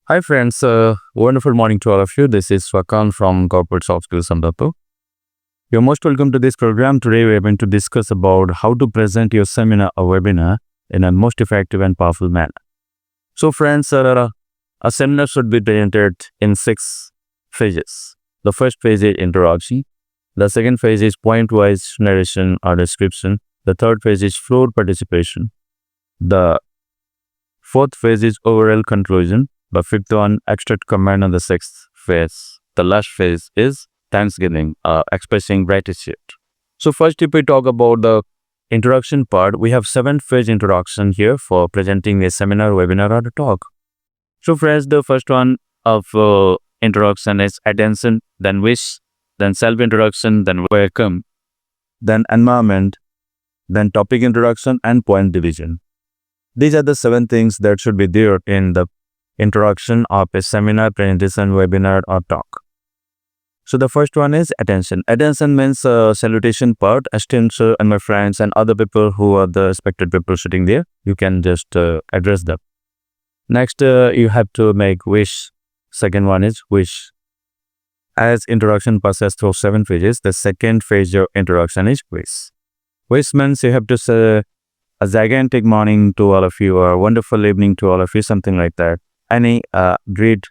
Hi friends, wonderful morning to all of you. This is Swakan from Corporate Soft Skills Sambapur. You're most welcome to this program. Today we are going to discuss about how to present your seminar or webinar in a most effective and powerful manner. So friends, a seminar should be presented in 6 phases. The first phase is introduction. The second phase is point-wise narration or description. The third phase is floor participation. The fourth phase is overall conclusion. The fifth one, extract comment on the sixth phase. The last phase is Thanksgiving, expressing gratitude. So first, if we talk about the introduction part, we have 7-phase introduction here for presenting a seminar, webinar, or a talk. So friends, the first one of introduction is attention, then wish, then self-introduction, then welcome, then environment, then topic introduction, and point division. These are the 7 things that should be there in the introduction of a seminar, presentation, webinar, or talk. So the first one is attention. Attention means salutation part. Esteemed sir and my friends and other people who are the respected people sitting there, you can just address them. Next, you have to make wish. Second one is wish. As introduction passes through 7 phases, the second phase of introduction is wish. Wish means you have to say a gigantic morning to all of you, or a wonderful evening to all of you, something like that. Any great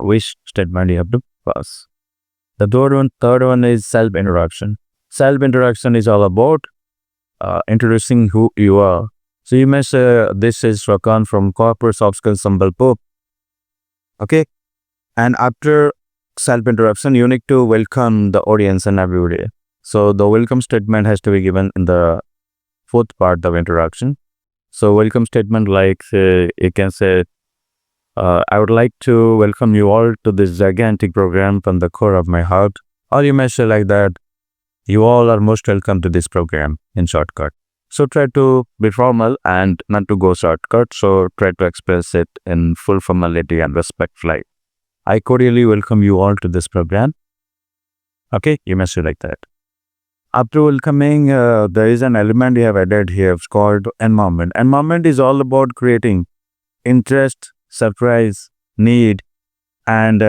wish statement you have to pass. The third one is self-introduction. Self-introduction is all about introducing who you are. So you may say, this is Swakan from Corporate Soft Skills Sambapur. Okay. And after self-introduction, you need to welcome the audience and everybody. So the welcome statement has to be given in the fourth part of introduction. So welcome statement like you can say, I would like to welcome you all to this gigantic program from the core of my heart. Or you may say like that, you all are most welcome to this program in shortcut. So try to be formal and not to go shortcut. So try to express it in full formality and respectfully. I cordially welcome you all to this program. Okay, you may say like that. After welcoming, there is an element you have added here. It's called environment. Environment is all about creating interest, surprise, need, and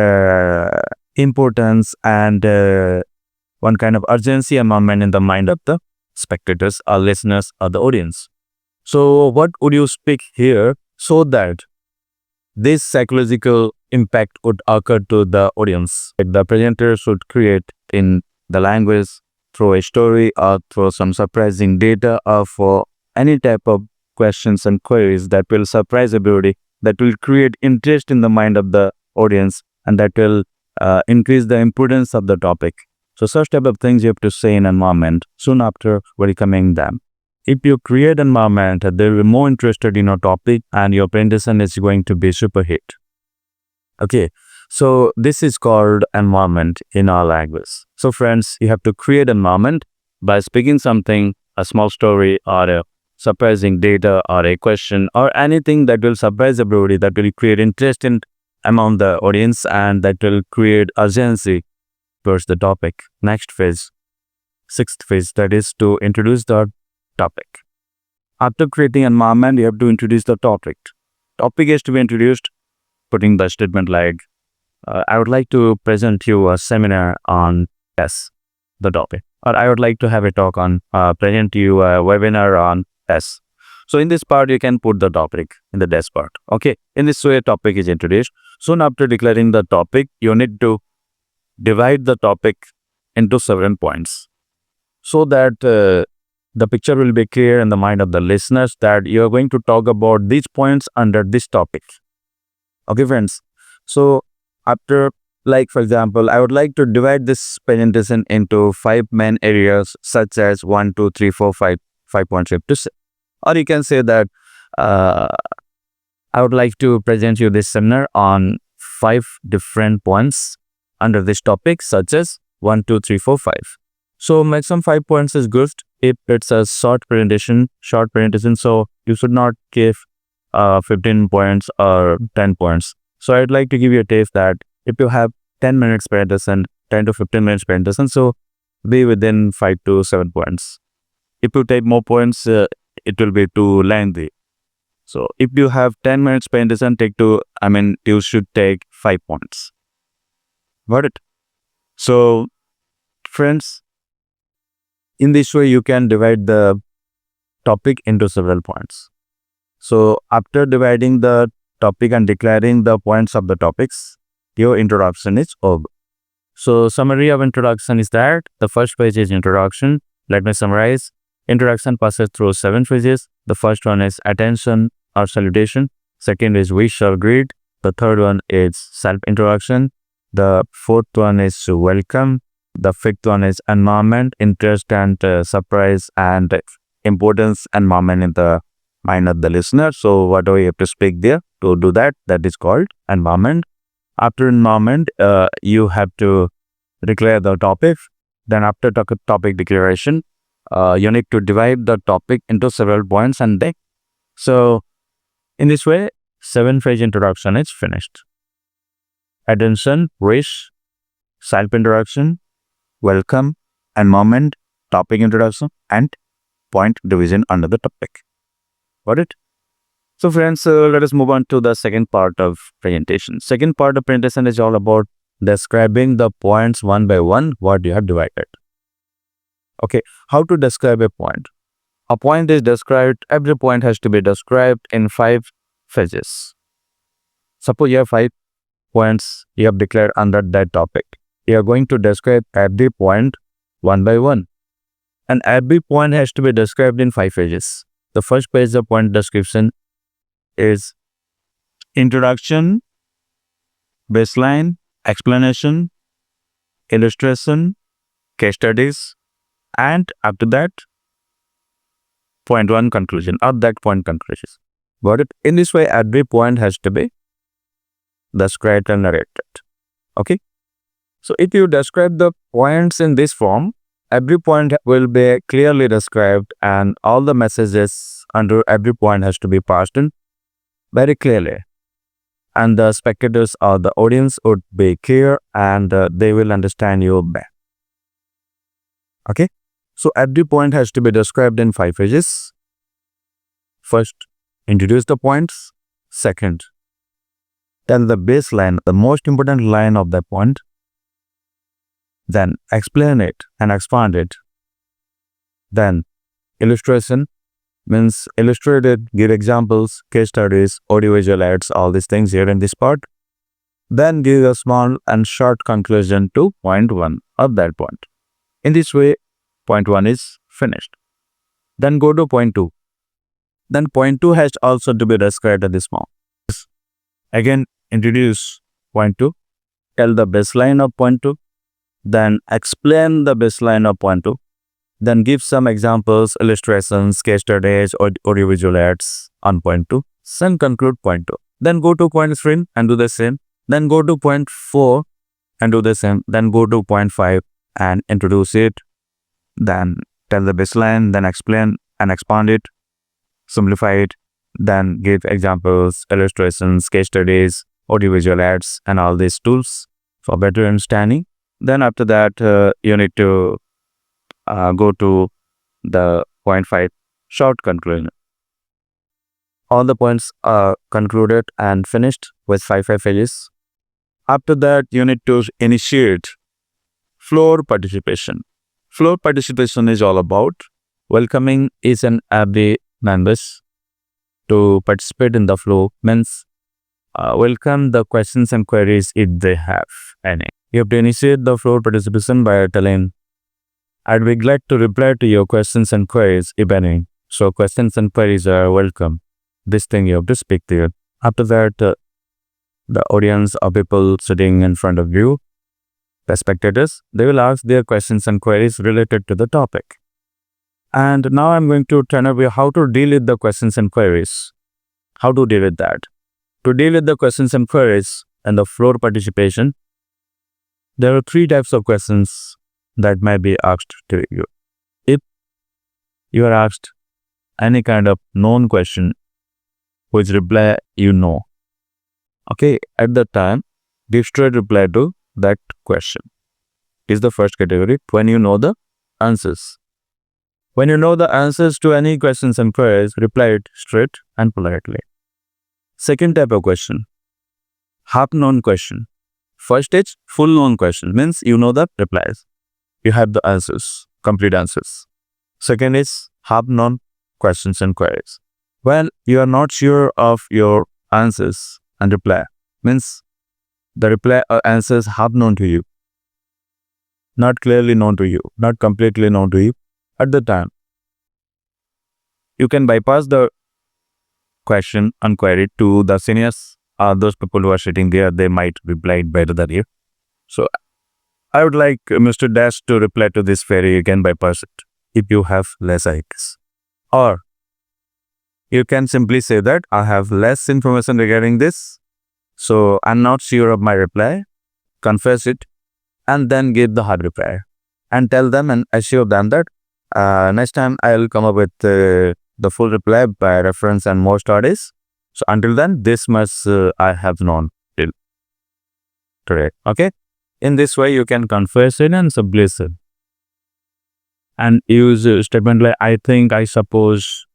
importance, and one kind of urgency environment in the mind of the spectators or listeners or the audience. So what would you speak here so that this psychological impact would occur to the audience? Like the presenter should create in the language through a story or through some surprising data or for any type of questions and queries that will surprise everybody, that will create interest in the mind of the audience, and that will increase the importance of the topic. So such type of things you have to say in environment soon after welcoming them. If you create an environment, they will be more interested in your topic and your presentation is going to be super hit. Okay, so this is called environment in our language. So friends, you have to create an environment by speaking something, a small story or a surprising data or a question or anything that will surprise everybody, that will create interest in among the audience, and that will create urgency towards the topic. Next phase, 6th phase, that is to introduce the topic. After creating an environment, you have to introduce the topic. Topic is to be introduced, putting the statement like, I would like to present you a seminar on S, the topic. Or I would like to have a talk on, present you a webinar on S. So in this part, you can put the topic in the desk part. Okay. In this way, topic is introduced. Soon after declaring the topic, you need to divide the topic into 7 points so that the picture will be clear in the mind of the listeners that you are going to talk about these points under this topic. Okay, friends. So after, like for example, I would like to divide this presentation into 5 main areas such as 1, 2, 3, 4, 5 points you have to say. Or you can say that I would like to present you this seminar on 5 different points under this topic such as 1, 2, 3, 4, 5. So maximum 5 points is good if it's a short presentation. So you should not give 15 points or 10 points. So I'd like to give you a taste that if you have 10 minutes presentation, 10 to 15 minutes presentation, so be within 5 to 7 points. If you take more points, it will be too lengthy. So if you have 10 minutes presentation, you should take 5 points. Got it? So friends, in this way, you can divide the topic into several points. So after dividing the topic and declaring the points of the topics, your introduction is over. So summary of introduction is that the first page is introduction. Let me summarize. Introduction passes through 7 phases. The first one is attention or salutation. Second is wish or greet. The third one is self-introduction. The fourth one is welcome. The fifth one is environment, interest and surprise and importance environment in the mind of the listener. So what do we have to speak there? To do that, that is called environment. After environment, you have to declare the topic. Then after topic declaration, you need to divide the topic into several points and then. So in this way, 7-page introduction is finished. Attention, wish, self-introduction, welcome, environment, topic introduction, and point division under the topic. Got it? So friends, let us move on to the second part of presentation. Second part of presentation is all about describing the points one by one, what you have divided. Okay, how to describe a point? A point is described, every point has to be described in 5 phases. Suppose you have 5 points you have declared under that topic. You are going to describe every point one by one. And every point has to be described in 5 pages. The first page of point description is introduction, baseline, explanation, illustration, case studies, and after that, point 1 conclusion or that point conclusion. Got it? In this way, every point has to be described and narrated. Okay? So if you describe the points in this form, every point will be clearly described and all the messages under every point has to be passed in very clearly. And the spectators or the audience would be clear and they will understand you better. Okay? So every point has to be described in 5 pages. First, introduce the points. Second, tell the baseline, the most important line of the point. Then explain it and expand it. Then illustration means illustrate it, give examples, case studies, audiovisual aids, all these things here in this part. Then give a small and short conclusion to point 1 of that point. In this way, point 1 is finished. Then go to point 2. Then point 2 has also to be described at this form. Again, introduce point 2, tell the baseline of point 2, then explain the baseline of point 2, then give some examples, illustrations, case studies, or audiovisual aids on point 2, then conclude point 2. Then go to point 3 and do the same. Then go to point 4 and do the same. Then go to point 5 and introduce it. Then tell the baseline, then explain and expand it, simplify it, then give examples, illustrations, case studies, audiovisual aids, and all these tools for better understanding. Then after that, you need to go to the point 5, short conclusion. All the points are concluded and finished with 5 pages. After that, you need to initiate floor participation. Floor participation is all about welcoming each and every members to participate in the flow, means welcome the questions and queries if they have any. You have to initiate the floor participation by telling, I'd be glad to reply to your questions and queries if any. So questions and queries are welcome. This thing you have to speak there. After that, the audience or people sitting in front of you, the spectators, they will ask their questions and queries related to the topic. And now I'm going to turn away how to deal with the questions and queries. How to deal with that? To deal with the questions and queries and the floor participation, there are 3 types of questions that might be asked to you. If you are asked any kind of known question, which reply you know, okay, at that time, give straight reply to that question. Is the first category when you know the answers. When you know the answers to any questions and queries, reply it straight and politely. Second type of question, half-known question. First is full known question, means you know the replies. You have the answers, complete answers. Second is half-known questions and queries. When you are not sure of your answers and reply, means the reply or answers half known to you, not clearly known to you, not completely known to you at the time. You can bypass the question and query to the seniors or those people who are sitting there. They might reply it better than you. So I would like Mr. Dash to reply to this query. You can bypass it if you have less ideas. Or you can simply say that I have less information regarding this, so I'm not sure of my reply. Confess it and then give the hard reply and tell them and assure them that next time I will come up with the full reply by reference and more studies. So until then, this much I have known till today. Okay. In this way, you can confess it and sublease it. And use a statement like I think, I suppose,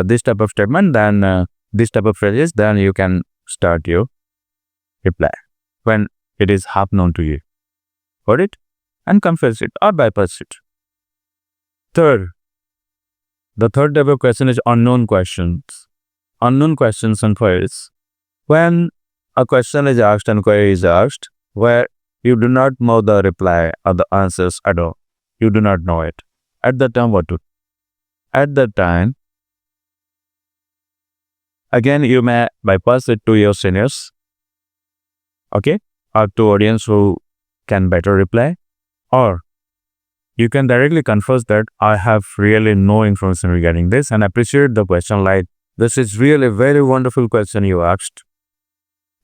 this type of statement, then this type of phrases, then you can start your reply when it is half known to you. Got it? And confess it or bypass it. Third, the third type of question is unknown questions. Unknown questions and queries. When a question is asked and query is asked, where you do not know the reply or the answers at all. You do not know it. At that time, what to do? At that time, again, you may bypass it to your seniors, okay, or to audience who can better reply, or you can directly confess that I have really no information regarding this and appreciate the question like, this is really a very wonderful question you asked.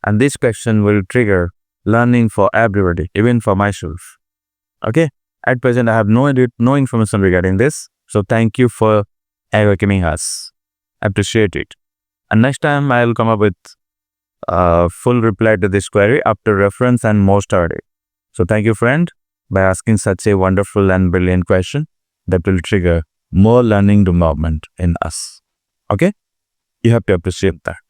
And this question will trigger learning for everybody, even for myself. Okay. At present, I have no information regarding this. So thank you for awakening us. Appreciate it. And next time I will come up with a full reply to this query after reference and more study. So thank you, friend, by asking such a wonderful and brilliant question that will trigger more learning development in us. Okay? You have to appreciate that.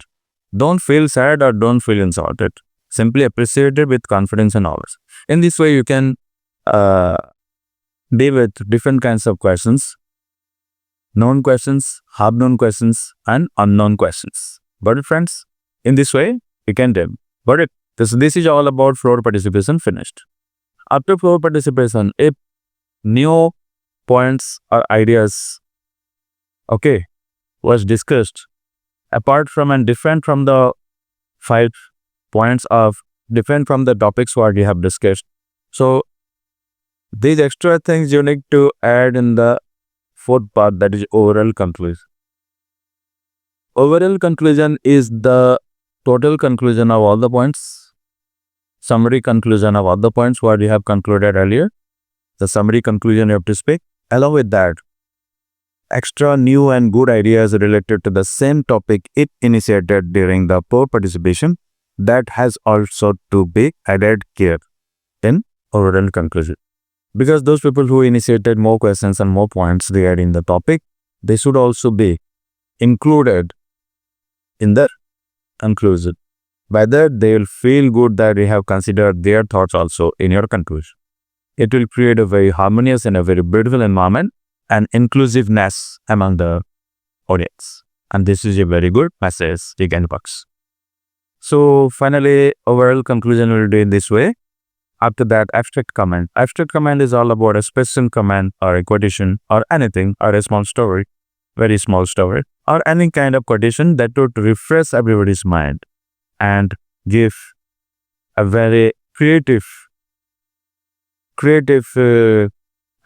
Don't feel sad or don't feel insulted. Simply appreciate it with confidence and knowledge. In this way, you can deal with different kinds of questions. Known questions, half-known questions, and unknown questions. Got it, friends? In this way, you can deal. Got it? This is all about floor participation finished. After floor participation, if new points or ideas, okay, was discussed, apart from and different from the 5 points of different from the topics what we have discussed. So these extra things you need to add in the fourth part, that is overall conclusion. Overall conclusion is the total conclusion of all the points, summary conclusion of all the points what we have concluded earlier. The summary conclusion you have to speak. Along with that, extra new and good ideas related to the same topic it initiated during the poor participation, that has also to be added here in overall conclusion. Because those people who initiated more questions and more points regarding the topic, they should also be included in the conclusion. By that, they will feel good that you have considered their thoughts also in your conclusion. It will create a very harmonious and a very beautiful environment and inclusiveness among the audience. And this is a very good message you can pass. So finally, overall conclusion will do in this way. After that, abstract comment. Abstract comment is all about a special comment or a quotation or anything or a small story, very small story, or any kind of quotation that would refresh everybody's mind and give a very creative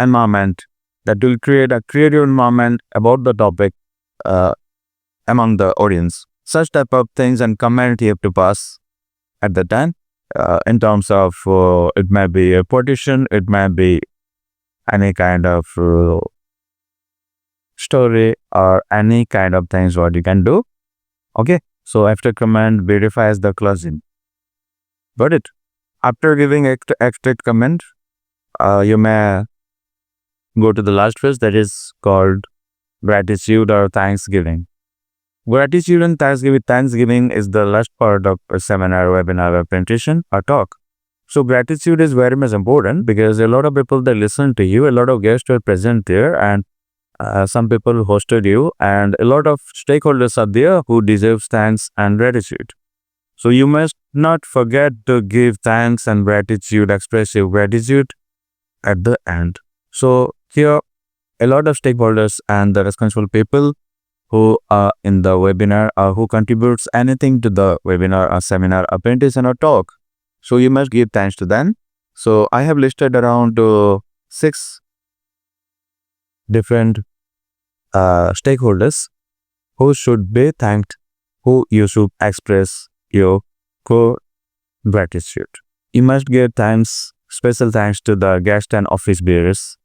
environment that will create a creative environment about the topic among the audience. Such type of things and comment you have to pass at the time. In terms of it may be a quotation, it may be any kind of story or any kind of things what you can do. Okay, so after comment verifies the closing. Got it? After giving extra comment, you may go to the last phase, that is called gratitude or thanksgiving. Gratitude and Thanksgiving is the last part of a seminar, webinar, or presentation, or talk. So gratitude is very much important because a lot of people, they listen to you, a lot of guests are present there, and some people hosted you, and a lot of stakeholders are there who deserves thanks and gratitude. So you must not forget to give thanks and gratitude, express your gratitude at the end. So here, a lot of stakeholders and the responsible people who are in the webinar or who contributes anything to the webinar or seminar or presentation or talk. So you must give thanks to them. So I have listed around 6 different stakeholders who should be thanked, who you should express your gratitude. You must give thanks, special thanks to the guest and office bearers,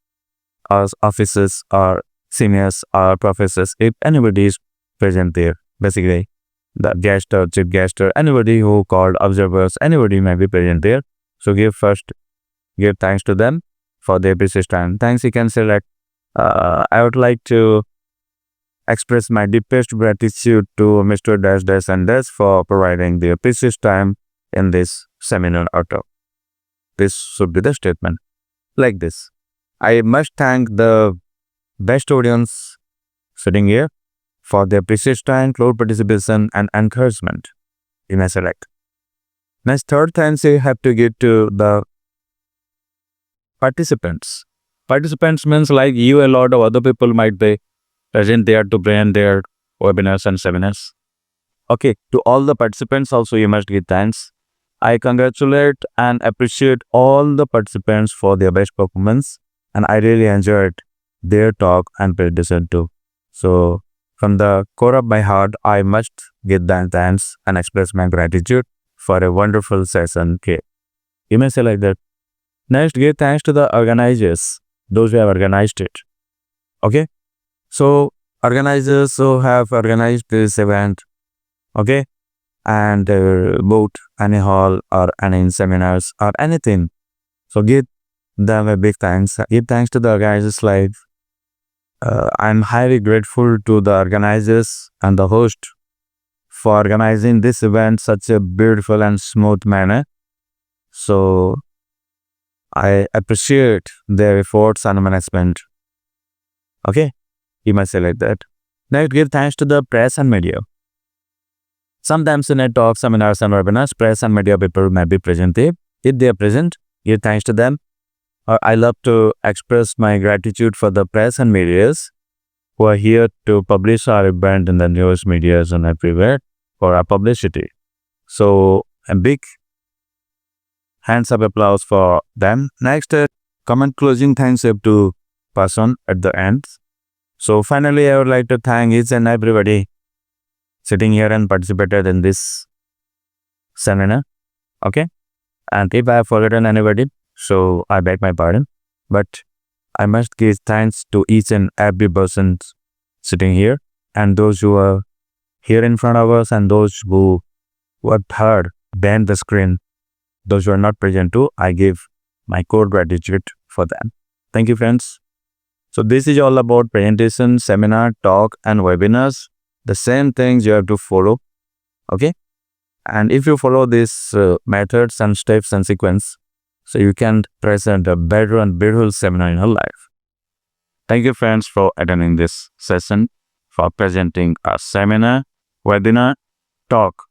or officers, or seniors, or professors, if anybody is present there. Basically, the guest or chief guest or anybody who called observers, anybody may be present there. So give thanks to them for their precious time. Thanks, you can say like, I would like to express my deepest gratitude to Mr. Dash Dash and Dash for providing their precious time in this seminar or talk. This should be the statement. Like this. I must thank the best audience sitting here for their precious time, close participation, and encouragement. You may select. Next, third thanks you have to give to the participants. Participants means like you, a lot of other people might be present there to present their webinars and seminars. Okay, to all the participants also you must give thanks. I congratulate and appreciate all the participants for their best performance, and I really enjoyed their talk and presentation too. So from the core of my heart, I must give them thanks and express my gratitude for a wonderful session. Okay, you may say like that. Next, give thanks to the organizers, those who have organized it. Okay, so organizers who have organized this event, okay, and both any hall or any seminars or anything. So give them a big thanks. Give thanks to the organizers. Like I'm highly grateful to the organizers and the host for organizing this event such a beautiful and smooth manner. So I appreciate their efforts and management. Okay, you must say like that. Next, give thanks to the press and media. Sometimes in a talk, seminars, and webinars, press and media people may be present there. If they are present, give thanks to them. I love to express my gratitude for the press and medias who are here to publish our event in the news medias and everywhere for our publicity. So a big hands up applause for them. Next, comment closing thanks up to person at the end. So finally, I would like to thank each and everybody sitting here and participated in this seminar. Okay, and if I have forgotten anybody, so I beg my pardon, but I must give thanks to each and every person sitting here, and those who are here in front of us, and those who have heard behind the screen, those who are not present too. I give my core gratitude for them. Thank you, friends. So this is all about presentation, seminar, talk, and webinars. The same things you have to follow. Okay, and if you follow these methods and steps and sequence, so you can present a better and beautiful seminar in your life. Thank you, friends, for attending this session, for presenting a seminar, webinar, talk,